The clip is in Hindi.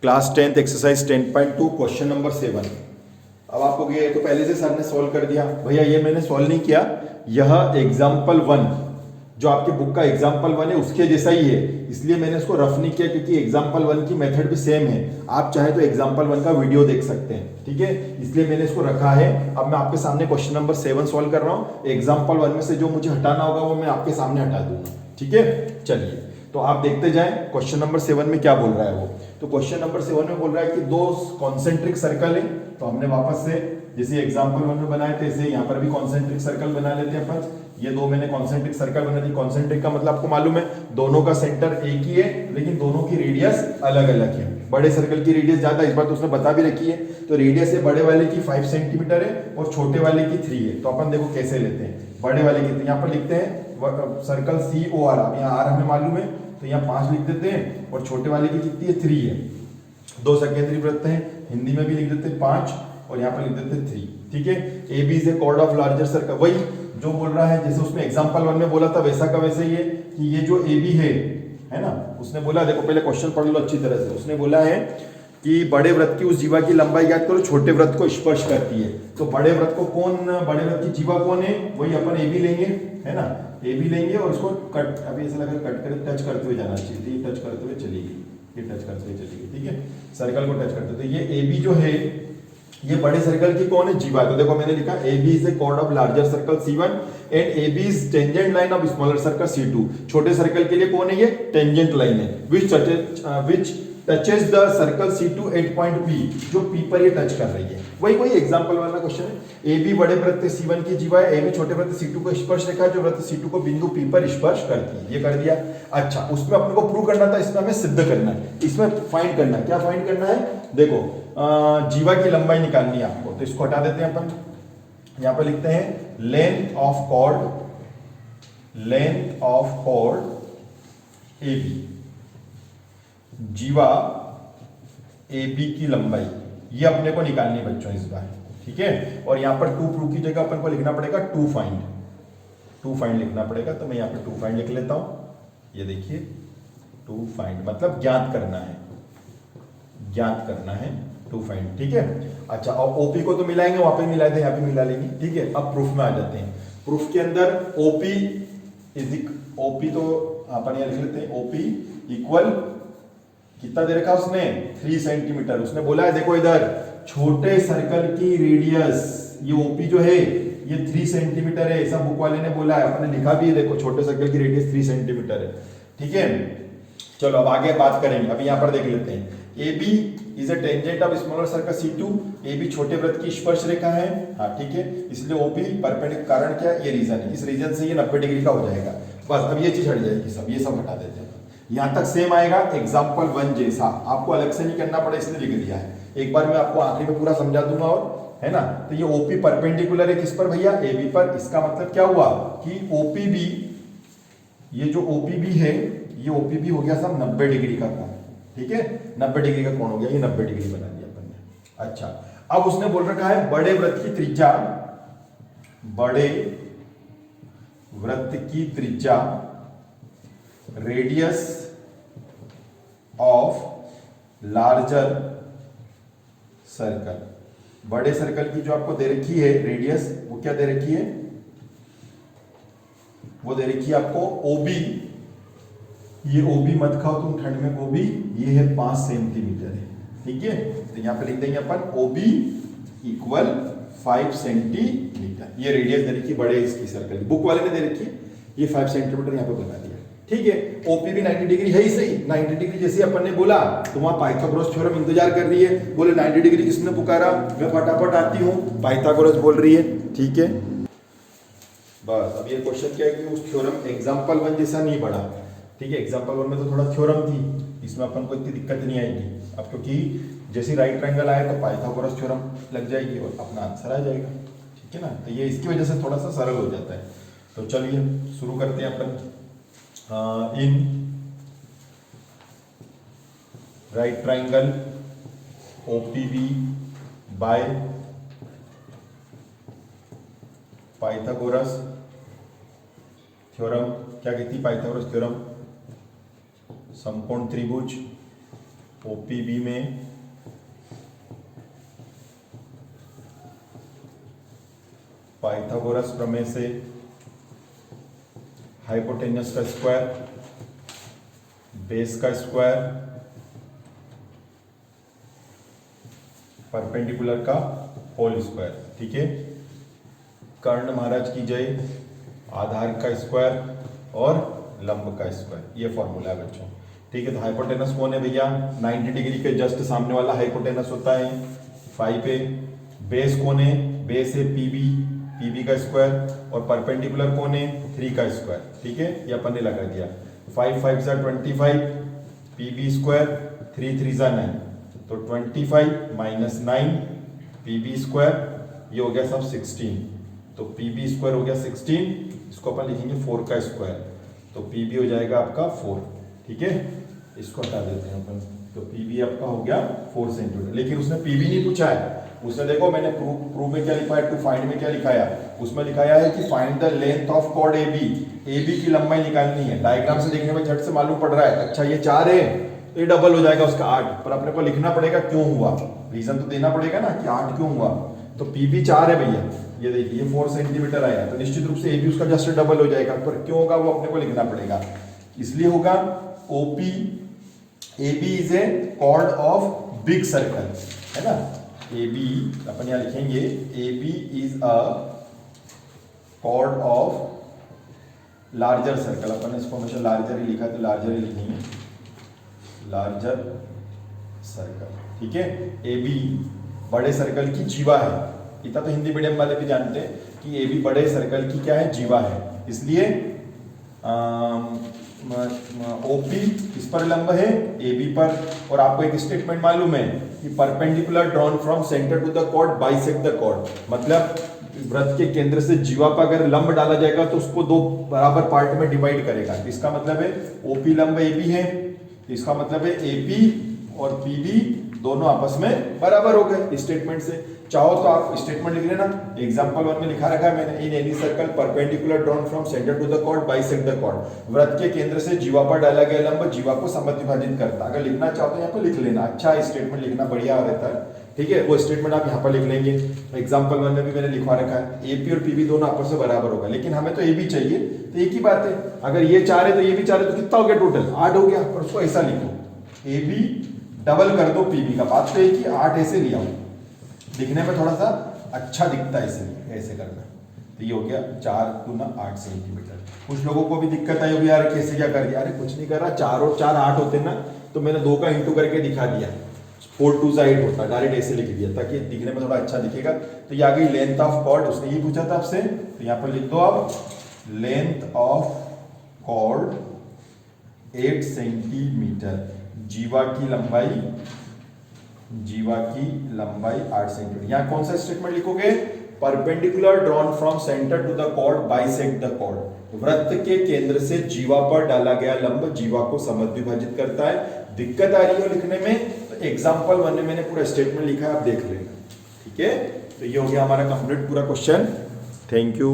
Class 10th exercise 10.2 question number 7। अब आपको ये तो पहले से सर ने सॉल्व कर दिया भैया, ये मैंने सॉल्व नहीं किया, यह एग्जाम्पल 1 जो आपके बुक का एग्जाम्पल 1 है उसके जैसा ही है, इसलिए मैंने इसको रफ नहीं किया क्योंकि एग्जाम्पल 1 की मेथड भी सेम है। आप चाहे तो एग्जाम्पल 1 का वीडियो देख सकते हैं, ठीक है, इसलिए मैंने इसको रखा है। अब मैं आपके सामने क्वेश्चन नंबर 7 सॉल्व कर रहा हूँ। एग्जाम्पल 1 में से जो मुझे हटाना होगा वो मैं आपके सामने हटा दूंगा, ठीक है। चलिए तो आप देखते जाएं क्वेश्चन नंबर 7 में क्या बोल रहा है वो। तो क्वेश्चन नंबर 7 में बोल रहा है कि दो कॉन्सेंट्रिक सर्कल है, तो हमने वापस से जैसे एग्जांपल 1 में बनाए थे ऐसे यहाँ पर भी कॉन्सेंट्रिक सर्कल बना लेते हैं अपन। ये दो मैंने कॉन्सेंट्रिक सर्कल बना दी। कॉन्सेंट्रिक का मतलब आपको मालूम है दोनों का सेंटर एक ही है लेकिन दोनों की रेडियस अलग अलग है। बड़े सर्कल की रेडियस ज्यादा, इस बार तो उसने बता भी रखी है। तो रेडियस है बड़े वाले की 5 सेंटीमीटर है और छोटे वाले की 3 है। तो अपन देखो कैसे लेते हैं। बड़े वाले की यहाँ पर लिखते हैं सर्कल COR, अब यहाँ R हमें मालूम है तो यहाँ 5 लिख देते हैं और छोटे वाले की कितनी है 3 है। दो संकेंद्री वृत्त हैं, हिंदी में भी लिख देते हैं 5 और यहाँ पर लिख देते हैं 3, ठीक है। AB is a chord of larger circle, वही जो बोल रहा है जैसे उसमें एग्जांपल 1 में बोला था वैसा का वैसे ही है कि ये जो AB है ना, उसने बोला, देखो पहले क्वेश्चन पढ़ लो अच्छी तरह से। उसने बोला है कि बड़े वृत्त की उस जीवा की लंबाई ज्ञात करो छोटे वृत्त को स्पर्श करती है। तो बड़े वृत्त को बड़े वृत्त की जीवा कौन है, वही अपन AB लेंगे, है ना। AB लेंगे और उसको कट, अभी ऐसा लगा कट कर टच करते हुए जाना चाहिए, ये टच करते हुए चली गई, ये टच करते हुए चली गई, ठीक है, सर्कल को टच करते। तो ये AB जो है ये बड़े सर्कल की कौन है, जीवा। तो देखो मैंने लिखा AB is a chord of larger circle C1 and AB is tangent line of smaller circle C2। छोटे सर्कल के लिए कौन है, ये टेंजेंट लाइन है which touches the circle C2 at point P, जो P पर ये टच कर रही है। वही एग्जांपल वाला क्वेश्चन है। AB बड़े वृत्त C1 की जीवा है, AB छोटे वृत्त C2 को स्पर्श रेखा है जो वृत्त C2 को बिंदु P पर स्पर्श करती है। ये कर दिया। अच्छा, उसमें अपने को प्रूव करना था, इसमें हमें सिद्ध करना है, इसमें फाइंड करना है। क्या फाइंड करना है, देखो जीवा की लंबाई निकालनी है आपको। तो इसको हटा देते हैं अपन, यहां पर लिखते हैं लेंथ ऑफ कॉर्ड AB, जीवा AB की लंबाई ये अपने को निकालनी है बच्चों इस बार, ठीक है। और यहां पर टू प्रूव की जगह अपन को लिखना पड़ेगा टू फाइंड लिखना पड़ेगा। तो मैं यहां पर टू फाइंड लिख लेता हूं। ये देखिए टू फाइंड मतलब ज्ञात करना है टू फाइंड, ठीक है। अच्छा, और OP को तो मिलाएंगे, वहां पे मिलाए थे, यहाँ पे मिला लेंगे, ठीक है। अब प्रूफ में आ जाते हैं। प्रूफ के अंदर OP तो अपन यहाँ लिख लेते हैं, OP इक्वल कितना दे रखा उसने 3 सेंटीमीटर। उसने बोला है देखो इधर छोटे सर्कल की रेडियस ये OP जो है ये 3 सेंटीमीटर है, ऐसा बुक वाले ने बोला है, अपने लिखा भी है, देखो छोटे सर्कल की रेडियस 3 सेंटीमीटर है, ठीक है। चलो अब आगे बात करेंगे। अभी यहां पर देख लेते हैं AB is A tangent of smaller circle C2, AB छोटे वृत्त की स्पर्श रेखा है, हाँ ठीक है, इसलिए OP परपेंडिकुलर, कारण क्या, ये रीजन है, इस रीजन से ये 90 डिग्री का हो जाएगा। बस अब ये चीज हट जाएगी, सब ये सब हटा देते हैं। यहां तक सेम आएगा एग्जाम्पल 1 जैसा, आपको अलग से नहीं करना पड़े इसलिए लिख दिया है। एक बार मैं आपको आखिरी में पूरा समझा दूंगा, और है ना। तो ये OP परपेंडिकुलर है किस पर भैया, AB पर। इसका मतलब क्या हुआ कि OPB, ये जो OPB है ये OPB हो गया सब 90 डिग्री का कोण, ठीक है, 90 डिग्री का कोण हो गया, ये 90 डिग्री बना दिया अपन ने। अच्छा, अब उसने बोल रखा है बड़े वृत्त की त्रिज्या रेडियस ऑफ लार्जर सर्कल। बड़े सर्कल की जो आपको दे रखी है रेडियस, वो क्या दे रखी है, वो दे रखी है आपको OB। ये OB मत खाओ तुम ठंड में गोभी, ये है 5 सेंटीमीटर है, ठीक है। तो यहां पे लिख देंगे अपन OB इक्वल 5 सेंटीमीटर। ये रेडियस दे रखी बड़े इसकी सर्कल, बुक वाले ने दे रखी है, ये 5 सेंटीमीटर यहाँ पे बना दिया, ठीक है। OP भी 90 डिग्री है ही सही, 90 डिग्री जैसे अपन ने बोला तो वहां पाइथागोरस थ्योरम इंतजार कर रही है। बोले 90 डिग्री किसने पुकारा, मैं फटाफट आती हूँ, पाइथागोरस बोल रही है, ठीक है। बस अब ये क्वेश्चन क्या है कि उस थ्योरम एग्जाम्पल 1 जैसा नहीं बढ़ा, ठीक है। एग्जाम्पल 1 में तो थोड़ा थ्योरम थी, इसमें अपन को इतनी दिक्कत नहीं आएगी अब, क्योंकि जैसे राइट ट्रायंगल आए तो पाइथागोरस थ्योरम लग जाएगी और अपना आंसर आ जाएगा, ठीक है ना। तो ये इसकी वजह से थोड़ा सा सरल हो जाता है। तो चलिए शुरू करते हैं अपन। In right triangle OPB by Pythagoras theorem, क्या कहती है पाइथागोरस थ्योरम, समकोण त्रिभुज ओपीबी में पाइथागोरस प्रमेय से हाइपोटेन्यूस का स्क्वायर, बेस का स्क्वायर, परपेंडिकुलर का होल स्क्वायर, ठीक है। कर्ण महाराज की जय, आधार का स्क्वायर और लंब का स्क्वायर, ये फॉर्मूला है बच्चों, ठीक है। तो हाइपोटेनस कौन है भैया, 90 डिग्री के जस्ट सामने वाला हाइपोटेनस होता है फाई पे। बेस कौन है, बेस है पीबी, पीबी का स्क्वायर, और परपेंडिकुलर कौन है, 3 का स्क्वायर, ठीक है। ये अपन ने लगा दिया। 5 5 सा 25, पीबी स्क्वायर, 3 3 सा 9, तो 25 माइनस 9 पीबी स्क्वायर, ये हो गया सब 16, तो पीबी स्क्वायर हो गया 16, इसको अपन लिखेंगे 4 का स्क्वायर, तो पीबी हो जाएगा आपका 4, ठीक है। इसको हटा देते हैं अपन, तो पीबी आपका हो गया 4 सेंटीमीटर। लेकिन उसने पीबी नहीं पूछा है, उसने देखो मैंने प्रूफ में क्या लिखा है, टू फाइंड में क्या लिखाया, उसमें लिखाया है कि find the length of chord AB, AB की लंबाई निकालनी है। डायग्राम से देखने में झट से मालूम पड़ रहा है, अच्छा ये 4 है तो ये डबल हो जाएगा उसका 8, पर अपने को लिखना पड़ेगा क्यों हुआ, रीजन तो देना पड़ेगा ना कि 8 क्यों हुआ। तो पीबी 4 है भैया, ये देखिए ये 4 सेंटीमीटर आया, तो निश्चित रूप से एबी उसका जस्ट डबल हो जाएगा, पर क्यों होगा वो अपने को लिखना पड़ेगा। इसलिए होगा OP, AB is a chord of big circle, है ना। AB अपन यहां लिखेंगे AB is a chord of larger circle, अपन ने इसको हमेशा लार्जर ही लिखा है तो लार्जर ही लिखेंगे, लार्जर सर्कल, ठीक है। AB बड़े सर्कल की जीवा है, इतना तो हिंदी मीडियम वाले भी जानते हैं कि AB बड़े सर्कल की क्या है, जीवा है। इसलिए ओपी किस पर लंब है, AB पर। और आपको एक स्टेटमेंट मालूम है कि perpendicular drawn from centre to the chord bisect the chord, मतलब वृत्त के केंद्र से जीवा पर अगर लंब डाला जाएगा तो उसको 2 बराबर पार्ट में डिवाइड करेगा। इसका मतलब है ओपी लंब AB है, इसका मतलब है AP और PB दोनों आपस में बराबर हो गए स्टेटमेंट से। चाहो तो आप स्टेटमेंट लिख लेना, एग्जांपल 1 में लिखा रखा है मैंने, in any circle perpendicular drawn from centre to the chord bisect the chord, वृत्त के केंद्र से जीवा पर डाला गया लंब जीवा को समद्विभाजित करता। अगर लिखना चाहो तो यहाँ पर लिख लेना, अच्छा स्टेटमेंट लिखना बढ़िया रहता है, ठीक है। वो स्टेटमेंट आप यहाँ पर लिख लेंगे। एग्जाम्पल 1 में भी मैंने लिखवा रखा है एपी और पीबी दोनों आपस में बराबर होगा, लेकिन हमें तो एबी चाहिए, तो एक ही बात है, अगर ये 4 है तो ये भी 4 है, तो कितना हो गया टोटल, 8 हो गया। पर उसको ऐसा लिखो, एबी डबल कर दो पीबी का, बात तो है कि 8 ऐसे लिया हूं, दिखने में थोड़ा सा अच्छा दिखता है इसलिए ऐसे करना। तो ये हो गया 4 गुना 8 सेंटीमीटर। कुछ लोगों को भी दिक्कत आई होगी, यार कैसे क्या कर दिया, अरे कुछ नहीं कर रहा, 4 और 4 8 होते ना, तो मैंने 2 का इंटू करके दिखा दिया, 4 2 सा 8 होता, डायरेक्ट ऐसे लिख दिया ताकि दिखने में थोड़ा अच्छा दिखेगा। तो ये आ गई लेंथ ऑफ कॉर्ड, उसने ये पूछा था आपसे, तो यहाँ पर लिख दो आप लेंथ ऑफ कॉर्ड 8 सेंटीमीटर, जीवा की लंबाई 8 सेंटीमीटर। यहाँ कौन सा स्टेटमेंट लिखोगे, perpendicular drawn from centre to the chord bisect the chord, वृत्त के केंद्र से जीवा पर डाला गया लंब जीवा को समद्विभाजित करता है। दिक्कत आ रही है लिखने में तो एग्जांपल 1 में मैंने पूरा स्टेटमेंट लिखा है, आप देख लेना, ठीक है। तो ये हो गया हमारा कंप्लीट पूरा क्वेश्चन। Thank you.